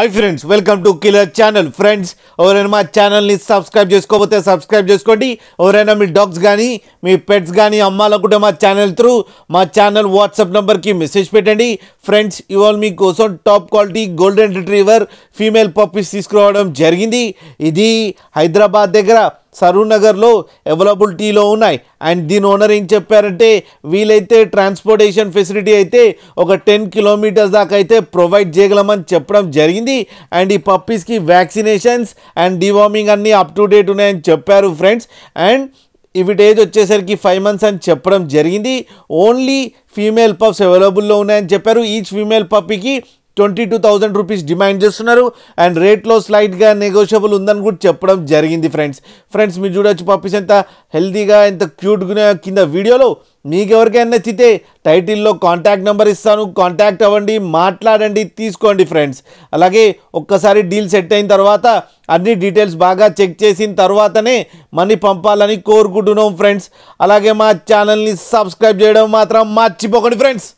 hi friends welcome to killer channel friends ఎవరైనా మా channel ని సబ్స్క్రైబ్ చేసుకోకపోతే సబ్స్క్రైబ్ చేసుకోండి ఎవరైనా మీ డాగ్స్ గాని మీ పెట్స్ గాని అమ్మాలనుకుంటే మా ఛానల్ త్రూ మా ఛానల్ వాట్సాప్ నంబర్ కి మెసేజ్ పెట్టండి ఫ్రెండ్స్ ఇవాళ మీ కోసం top quality golden retriever female puppies తీసుకురావడం జరిగింది ఇది హైదరాబాద్ దగ్గర సరూర్ నగర్లో అవైలబిలిటీలో ఉన్నాయి అండ్ దీని ఓనర్ ఏం చెప్పారంటే వీలైతే ట్రాన్స్పోర్టేషన్ ఫెసిలిటీ అయితే ఒక 10 కిలోమీటర్స్ దాకా అయితే ప్రొవైడ్ చేయగలమని చెప్పడం జరిగింది అండ్ ఈ పప్పీస్కి వ్యాక్సినేషన్స్ అండ్ డివార్మింగ్ అన్నీ అప్ టు డేట్ ఉన్నాయని చెప్పారు ఫ్రెండ్స్ అండ్ వీటి ఏజ్ వచ్చేసరికి 5 months అని చెప్పడం జరిగింది ఓన్లీ ఫీమేల్ పప్స్ అవైలబుల్లో ఉన్నాయని చెప్పారు ఈచ్ ఫీమేల్ పప్పీకి 22,000 రూపీస్ డిమాండ్ చేస్తున్నారు అండ్ రేట్లో స్లైట్గా నెగోషియబుల్ ఉందని కూడా చెప్పడం జరిగింది ఫ్రెండ్స్ మీరు చూడొచ్చు పప్పీస్ ఎంత హెల్తీగా ఎంత క్యూట్గా కింద వీడియోలో మీకు ఎవరికైనా నచ్చితే టైటిల్లో కాంటాక్ట్ నెంబర్ ఇస్తాను కాంటాక్ట్ అవ్వండి మాట్లాడండి తీసుకోండి ఫ్రెండ్స్ అలాగే ఒక్కసారి డీల్ సెట్ అయిన తర్వాత అన్ని డీటెయిల్స్ బాగా చెక్ చేసిన తర్వాతనే మనీ పంపాలని కోరుకుంటున్నాం ఫ్రెండ్స్ అలాగే మా ఛానల్ని సబ్స్క్రైబ్ చేయడం మాత్రం మర్చిపోకండి ఫ్రెండ్స్